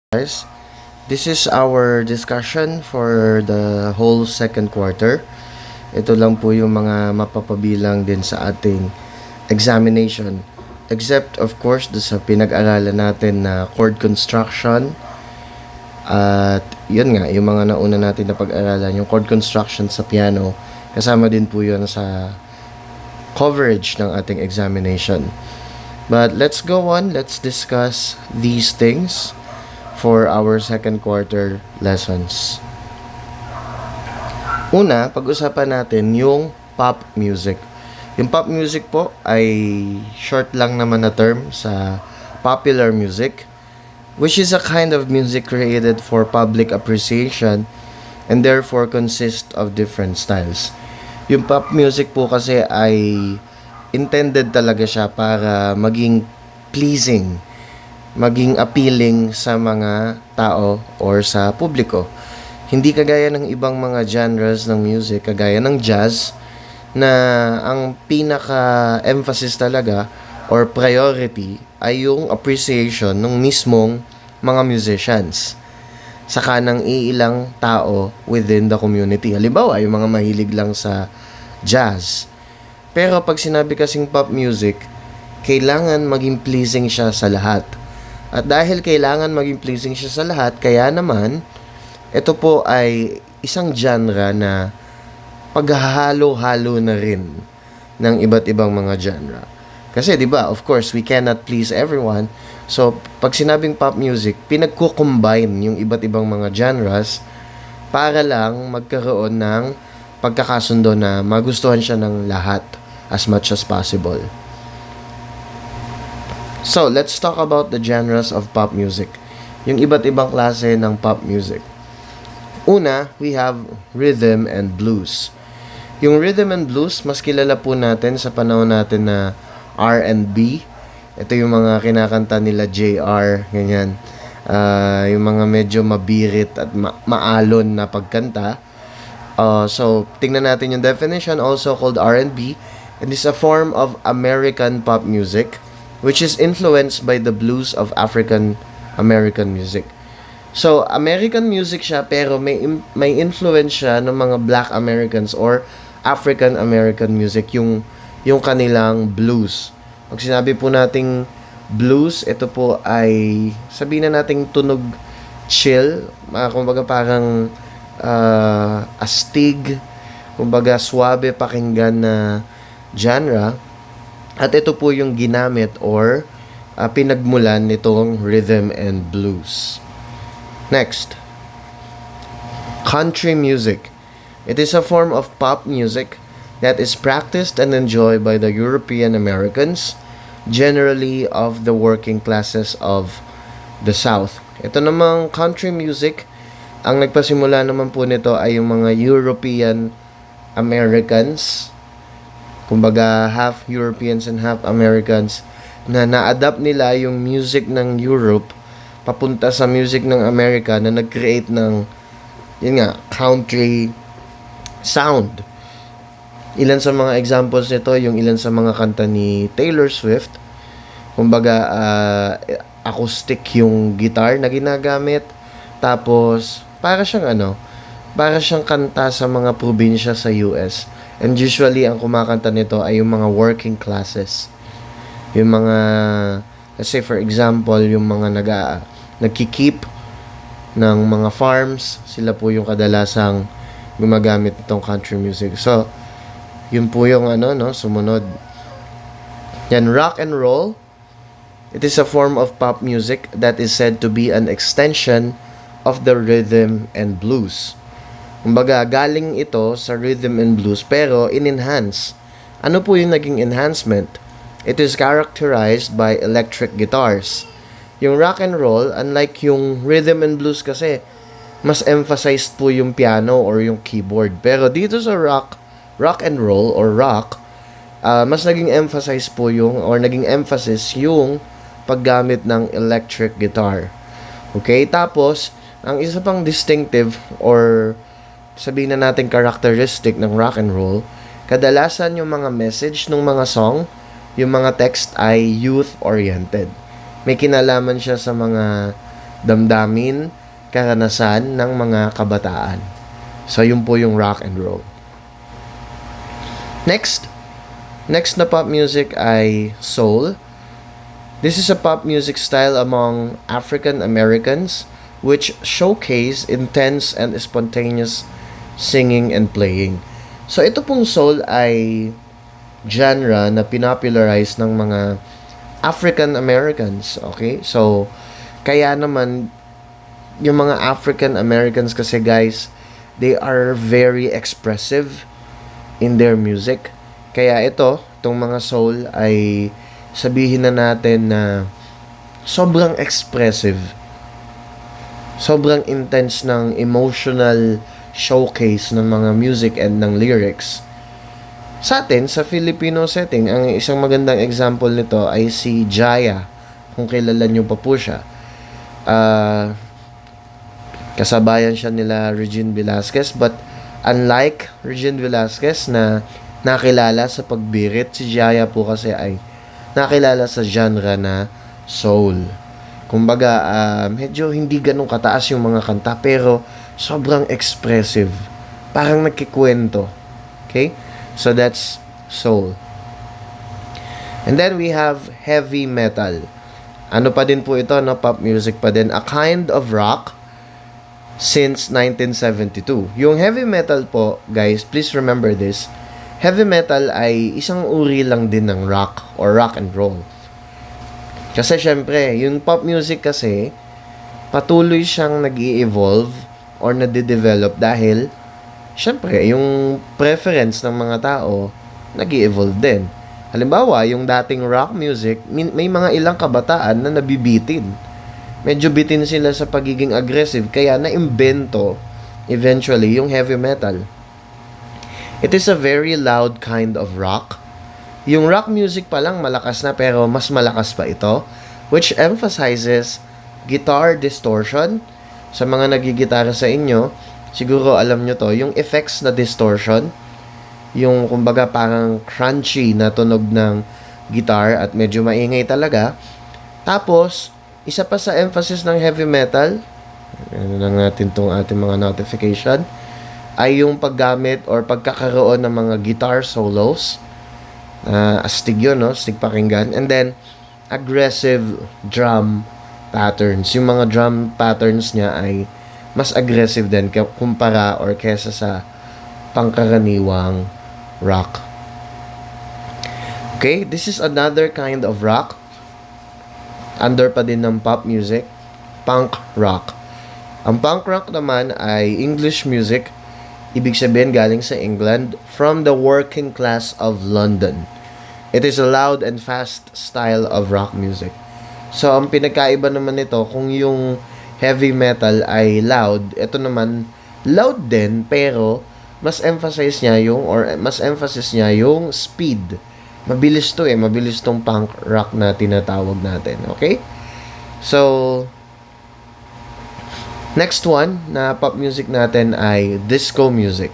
Guys. This is our discussion for the whole second quarter. Ito lang po yung mga mapapabilang din sa ating examination. Except of course sa pinag-aralan natin na chord construction. At yun nga, yung mga nauna natin na pag-aralan, yung chord construction sa piano. Kasama din po yun sa coverage ng ating examination. But let's go on, let's discuss these things for our second quarter lessons. Una, pag-usapan natin yung pop music. Yung pop music po ay short lang naman na term sa popular music, which is a kind of music created for public appreciation and therefore consist of different styles. Yung pop music po kasi ay intended talaga siya para maging pleasing, maging appealing sa mga tao or sa publiko. Hindi kagaya ng ibang mga genres ng music, kagaya ng jazz, na ang pinaka-emphasis talaga or priority ay yung appreciation ng mismong mga musicians saka ng iilang tao within the community. Halimbawa, yung mga mahilig lang sa jazz. Pero pag sinabi kasing pop music, kailangan maging pleasing siya sa lahat. At dahil kailangan maging pleasing siya sa lahat, kaya naman, ito po ay isang genre na paghahalo-halo na rin ng iba't ibang mga genre. Kasi 'di ba, of course, we cannot please everyone. So, pag sinabing pop music, pinagko-combine yung iba't ibang mga genres para lang magkaroon ng pagkakasundo na magustuhan siya ng lahat as much as possible. So, let's talk about the genres of pop music. Yung iba't ibang klase ng pop music. Una, we have rhythm and blues. Yung rhythm and blues, mas kilala po natin sa panahon natin na R&B. Ito yung mga kinakanta nila JR, ganyan. Yung mga medyo mabirit at maalon na pagkanta. So, tingnan natin yung definition, also called R&B. It is a form of American pop music which is influenced by the blues of African American music. So, American music siya pero may influence siya ng mga Black Americans or African American music, yung kanilang blues. Pag sinabi po nating blues, ito po ay sabihin na nating tunog chill, kumbaga parang astig, kumbaga suabe pakinggan na genre. At ito po yung ginamit or pinagmulan nitong rhythm and blues. Next, country music. It is a form of pop music that is practiced and enjoyed by the European Americans, generally of the working classes of the South. Ito namang country music, ang nagpasimula naman po nito ay yung mga European Americans, kumbaga half Europeans and half Americans, na na-adapt nila yung music ng Europe papunta sa music ng America na nag-create ng yun nga, country sound. Ilan sa mga examples nito, yung ilan sa mga kanta ni Taylor Swift, kumbaga acoustic yung guitar na ginagamit, tapos para siyang kanta sa mga probinsya sa US. And usually, ang kumakanta nito ay yung mga working classes. Yung mga, let's say for example, yung mga nagkikeep ng mga farms, sila po yung kadalasang gumagamit itong country music. So, yun po yung sumunod. Yan, rock and roll. It is a form of pop music that is said to be an extension of the rhythm and blues. Kumbaga, galing ito sa rhythm and blues pero in-enhance. Ano po yung naging enhancement? It is characterized by electric guitars. Yung rock and roll, unlike yung rhythm and blues kasi, mas emphasized po yung piano or yung keyboard. Pero dito sa rock and roll or rock, mas naging emphasize po naging emphasis yung paggamit ng electric guitar. Okay? Tapos, ang isa pang distinctive or sabihin na natin characteristic ng rock and roll, kadalasan yung mga message ng mga song, yung mga text ay youth-oriented. May kinalaman siya sa mga damdamin, karanasan ng mga kabataan. So, yun po yung rock and roll. Next na pop music ay soul. This is a pop music style among African Americans which showcase intense and spontaneous singing and playing. So, ito pong soul ay genre na pinopularize ng mga African Americans. Okay? So, kaya naman, yung mga African Americans kasi guys, they are very expressive in their music. Kaya itong mga soul ay sabihin na natin na sobrang expressive. Sobrang intense ng emotional showcase ng mga music and ng lyrics. Sa atin, sa Filipino setting, ang isang magandang example nito ay si Jaya. Kung kilala nyo pa po siya. Kasabayan siya nila Regine Velasquez, but unlike Regine Velasquez na nakilala sa pagbirit, si Jaya po kasi ay nakilala sa genre na soul. Kumbaga, medyo hindi ganun kataas yung mga kanta, pero sobrang expressive. Parang nagkikwento. Okay? So, that's soul. And then, we have heavy metal. Ano pa din po ito, no? Pop music pa din. A kind of rock since 1972. Yung heavy metal po, guys, please remember this. Heavy metal ay isang uri lang din ng rock or rock and roll. Kasi syempre, yung pop music kasi, patuloy siyang nag-i-evolve or nade-develop dahil, syempre, yung preference ng mga tao, nag-i-evolve din. Halimbawa, yung dating rock music, may mga ilang kabataan na nabibitin. Medyo bitin sila sa pagiging aggressive, kaya na-imbento, eventually, yung heavy metal. It is a very loud kind of rock. Yung rock music pa lang malakas na, pero mas malakas pa ito, which emphasizes guitar distortion. Sa mga nagigitara sa inyo, siguro alam nyo to, yung effects na distortion, yung kumbaga parang crunchy na tunog ng guitar at medyo maingay talaga. Tapos, isa pa sa emphasis ng heavy metal, ano lang natin tong ating mga notification, ay yung paggamit or pagkakaroon ng mga guitar solos. Astig yun, no? Astig pakinggan. And then, aggressive drum patterns. Yung mga drum patterns niya ay mas aggressive din kumpara or kesa sa pangkaraniwang rock. Okay, this is another kind of rock. Under pa din ng pop music, punk rock. Ang punk rock naman ay English music, ibig sabihin galing sa England, from the working class of London. It is a loud and fast style of rock music. So, ang pinagkaiba naman nito, kung yung heavy metal ay loud, ito naman loud din, pero mas emphasis niya yung speed. Mabilis to mabilis tong punk rock na tinatawag natin, okay? So, next one na pop music natin ay disco music.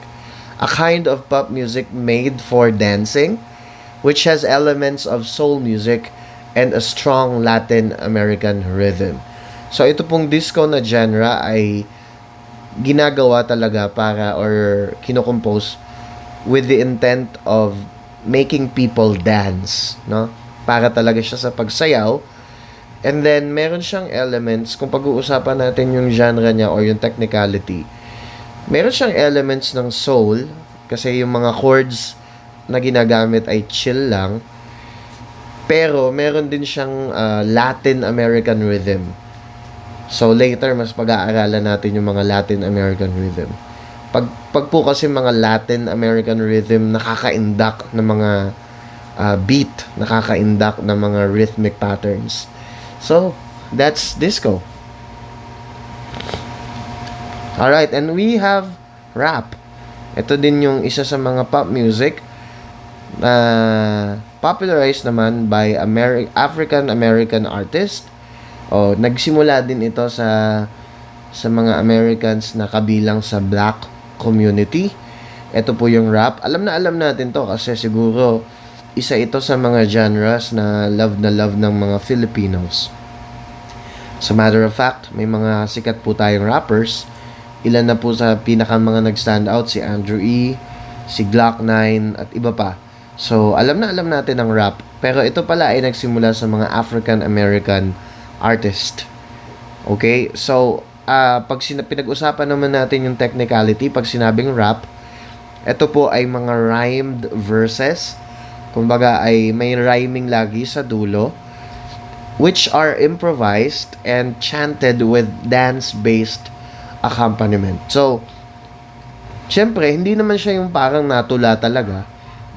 A kind of pop music made for dancing, which has elements of soul music and a strong Latin American rhythm. So, ito pong disco na genre ay ginagawa talaga para or kinocompose with the intent of making people dance, no? Para talaga siya sa pagsayaw. And then, meron siyang elements, kung pag-uusapan natin yung genre niya or yung technicality, meron siyang elements ng soul, kasi yung mga chords na ginagamit ay chill lang, pero meron din siyang Latin American rhythm. So, later, mas pag-aaralan natin yung mga Latin American rhythm. Pag po kasi mga Latin American rhythm, nakaka-induct ng mga beat, nakaka-induct ng mga rhythmic patterns. So, that's disco. Alright, and we have rap. Ito din yung isa sa mga pop music na popularized naman by African American artist. Nagsimula din ito sa mga Americans na kabilang sa black community. Ito po yung rap. Alam natin to kasi siguro isa ito sa mga genres na love ng mga Filipinos. As a matter of fact, may mga sikat po tayong rappers. Ilan na po sa pinaka mga nag-stand out, si Andrew E., si Glock 9, at iba pa. So, alam na alam natin ang rap. Pero ito pala ay nagsimula sa mga African-American artist. Okay? So, pag pinag-usapan naman natin yung technicality, pag sinabing rap, ito po ay mga rhymed verses. Kumbaga ay may rhyming lagi sa dulo, which are improvised and chanted with dance-based accompaniment. So, syempre, hindi naman siya yung parang natula talaga.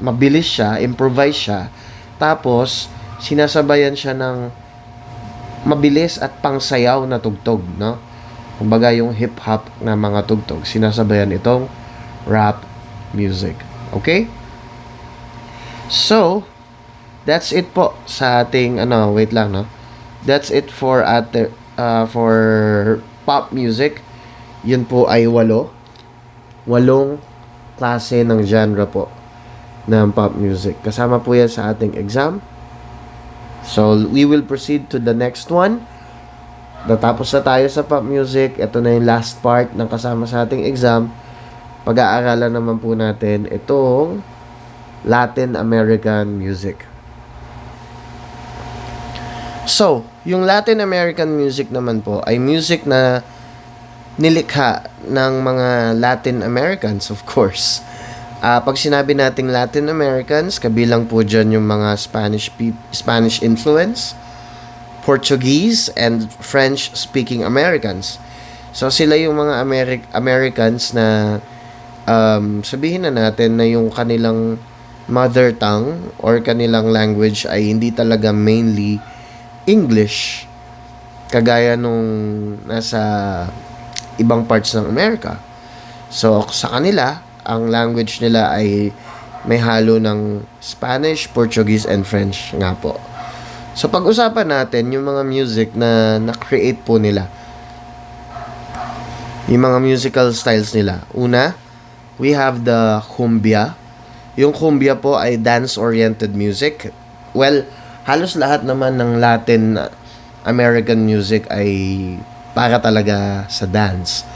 Mabilis siya, improvise siya. Tapos, sinasabayan siya ng mabilis at pangsayaw na tugtog, no? Kumbaga yung hip-hop na mga tugtog, sinasabayan itong rap music. Okay? So, that's it po sa ating wait lang, no. That's it for for pop music. Yun po ay walong klase ng genre po ng pop music. Kasama po yan sa ating exam. So, we will proceed to the next one. Natapos na tayo sa pop music. Ito na yung last part ng kasama sa ating exam. Pag-aaralan naman po natin itong Latin American music. So, yung Latin American music naman po ay music na nilikha ng mga Latin Americans, of course. Pag sinabi nating Latin Americans, kabilang po dyan yung mga Spanish influence, Portuguese, and French-speaking Americans. So, sila yung mga Americans na sabihin na natin na yung kanilang mother tongue or kanilang language ay hindi talaga mainly English, kagaya nung nasa ibang parts ng Amerika. So, sa kanila, ang language nila ay may halo ng Spanish, Portuguese, and French nga po. So, pag-usapan natin yung mga music na na-create po nila. Yung mga musical styles nila. Una, we have the cumbia. Yung cumbia po ay dance-oriented music. Well, halos lahat naman ng Latin American music ay para talaga sa dance.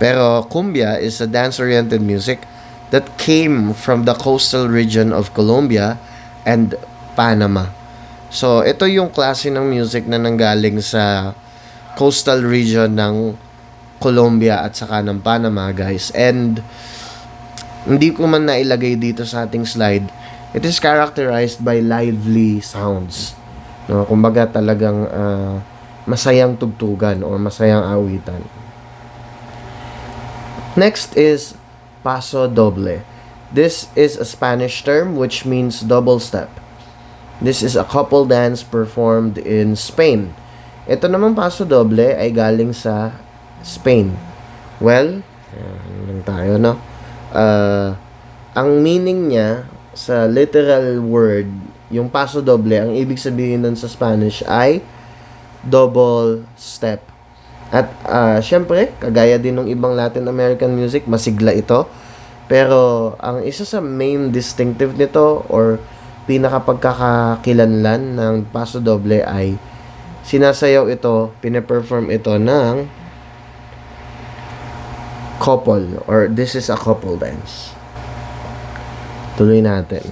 Pero cumbia is a dance-oriented music that came from the coastal region of Colombia and Panama. So, ito yung klase ng music na nanggaling sa coastal region ng Colombia at saka ng Panama, guys. And hindi ko man nailagay dito sa ating slide. It is characterized by lively sounds. No, kumbaga talagang masayang tugtugan or masayang awitan. Next is paso doble. This is a Spanish term which means double step. This is a couple dance performed in Spain. Ito naman paso doble ay galing sa Spain. Well, lang tayo, no? Ang meaning niya sa literal word, yung paso doble, ang ibig sabihin nun sa Spanish ay double step. At syempre, kagaya din ng ibang Latin American music, masigla ito. Pero ang isa sa main distinctive nito or pinakapagkakakilanlan ng paso doble ay sinasayaw ito, pinaperform ito ng couple or this is a couple dance. Tuloy natin.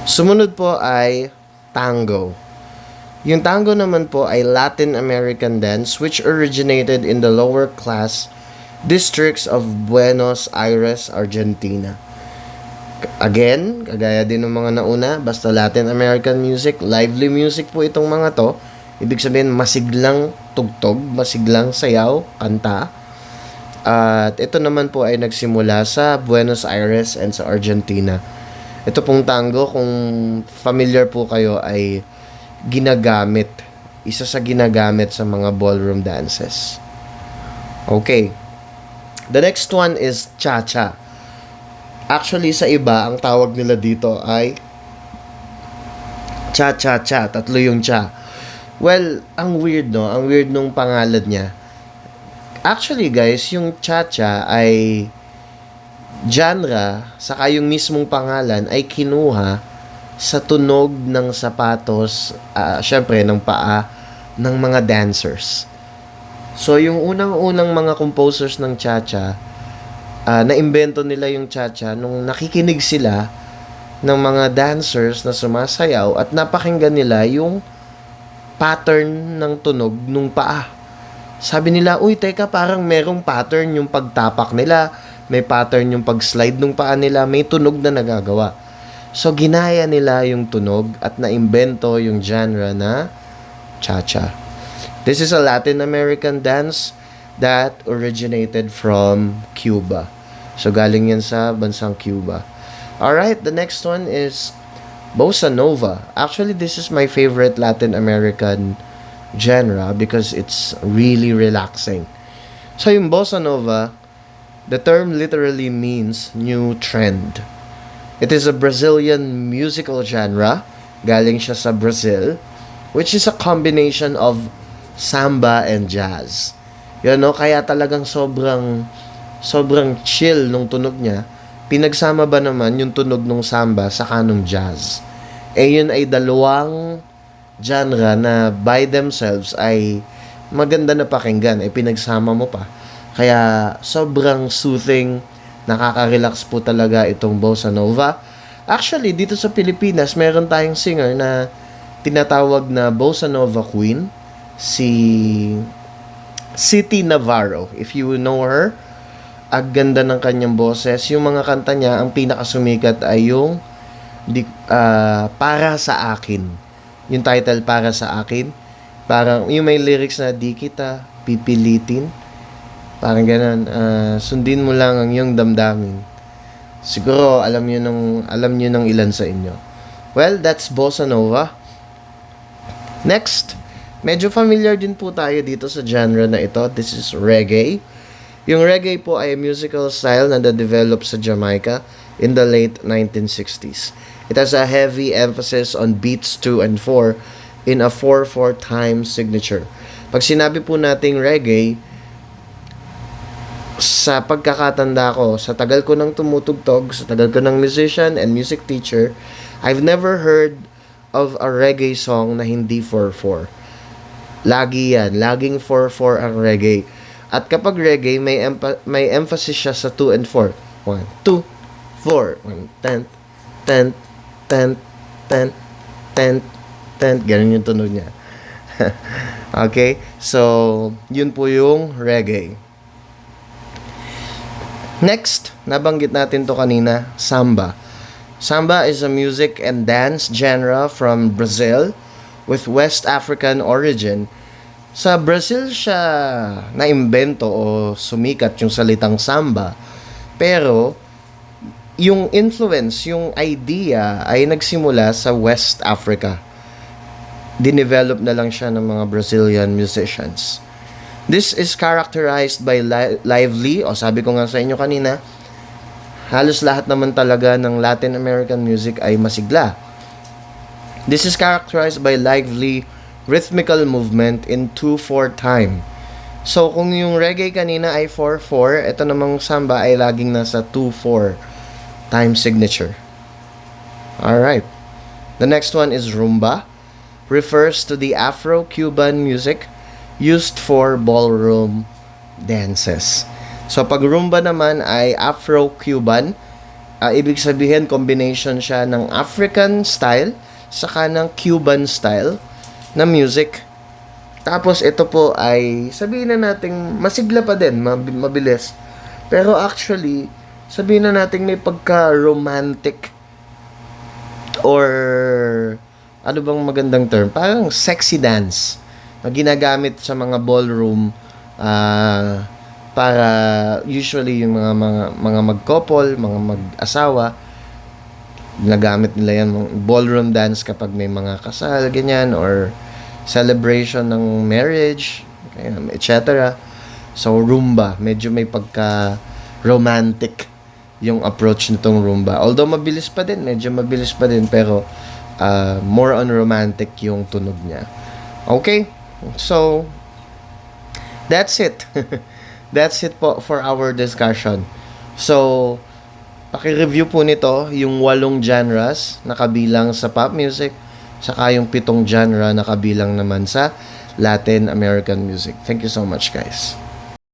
Sumunod po ay tango. Yung tango naman po ay Latin American dance which originated in the lower class districts of Buenos Aires, Argentina. Again, kagaya din ng mga nauna, basta Latin American music, lively music po itong mga to. Ibig sabihin, masiglang tugtog, masiglang sayaw, kanta. At ito naman po ay nagsimula sa Buenos Aires and sa Argentina. Ito pong tango, kung familiar po kayo, ay ginagamit. Isa sa ginagamit sa mga ballroom dances. Okay. The next one is cha-cha. Actually, sa iba, ang tawag nila dito ay cha-cha-cha. Tatlo yung cha. Well, ang weird, no? Ang weird nung pangalan niya. Actually, guys, yung cha-cha ay genre, saka yung mismong pangalan ay kinuha sa tunog ng sapatos, syempre, ng paa ng mga dancers. So, yung unang-unang mga composers ng cha-cha, naimbento nila yung cha-cha nung nakikinig sila ng mga dancers na sumasayaw at napakinggan nila yung pattern ng tunog nung paa. Sabi nila, uy, teka, parang merong pattern yung pagtapak nila, may pattern yung pag-slide nung paa nila, may tunog na nagagawa. So, ginaya nila yung tunog at naimbento yung genre na cha-cha. This is a Latin American dance that originated from Cuba. So, galing yan sa bansang Cuba. Alright, the next one is Bossa Nova. Actually, this is my favorite Latin American genre because it's really relaxing. So, yung Bossa Nova, the term literally means new trend. It is a Brazilian musical genre. Galing siya sa Brazil, which is a combination of samba and jazz. Yun, no? Kaya talagang sobrang chill nung tunog niya. Pinagsama ba naman yung tunog ng samba sa kanong jazz? Eh, yun ay dalawang genre na by themselves ay maganda na pakinggan. Eh, pinagsama mo pa. Kaya sobrang soothing, nakaka-relax po talaga itong Bossa Nova. Actually, dito sa Pilipinas, meron tayong singer na tinatawag na Bossa Nova Queen, si City Navarro. If you know her, ang ganda ng kanyang boses. Yung mga kanta niya, ang pinakasumikat ay yung Para sa Akin. Yung title, Para sa Akin. Parang, yung may lyrics na, di kita pipilitin. Parang ganun, sundin mo lang ang iyong damdamin. Siguro, alam niyo ng ilan sa inyo. Well, that's Bossa Nova. Next, medyo familiar din po tayo dito sa genre na ito. This is reggae. Yung reggae po ay a musical style na na-develop sa Jamaica in the late 1960s. It has a heavy emphasis on beats 2 and 4 in a 4/4 time signature. Pag sinabi po nating reggae, sa pagkakatanda ko, sa tagal ko nang tumutugtog, sa tagal ko ng musician and music teacher, I've never heard of a reggae song na hindi 4/4. Lagi yan. Laging 4/4 ang reggae. At kapag reggae, may emphasis siya sa 2 and 4. 1, 2, 4. 1, 10, 10, 10, 10, 10, 10. Ganun yung tunog niya. Okay? So, yun po yung reggae. Next, nabanggit natin to kanina, samba. Samba is a music and dance genre from Brazil with West African origin. Sa Brazil siya naimbento o sumikat yung salitang samba. Pero, yung influence, yung idea ay nagsimula sa West Africa. Dinevelop na lang siya ng mga Brazilian musicians. This is characterized by lively, o sabi ko nga sa inyo kanina, halos lahat naman talaga ng Latin American music ay masigla. This is characterized by lively rhythmical movement in 2/4 time. So, kung yung reggae kanina ay 4/4, ito namang samba ay laging nasa 2/4 time signature. Alright. The next one is rumba. Refers to the Afro-Cuban music used for ballroom dances. So, pag rumba naman ay Afro-Cuban, ibig sabihin combination siya ng African style saka ng Cuban style na music. Tapos ito po ay sabihin na nating masigla pa din, mabilis. Pero actually, sabihin na nating may pagka-romantic or ano bang magandang term? Parang sexy dance na ginagamit sa mga ballroom para usually yung mga mag-couple, mga mag-asawa, ginagamit nila yan ballroom dance kapag may mga kasal, ganyan, or celebration ng marriage, etc. So, rumba, medyo may pagka-romantic yung approach nitong rumba. Although mabilis pa din, pero more on romantic yung tunog niya. Okay? So, that's it. That's it po for our discussion. So, paki-review po nito yung 8 genres na kabilang sa pop music, saka yung 7 genre na kabilang naman sa Latin American music. Thank you so much, guys.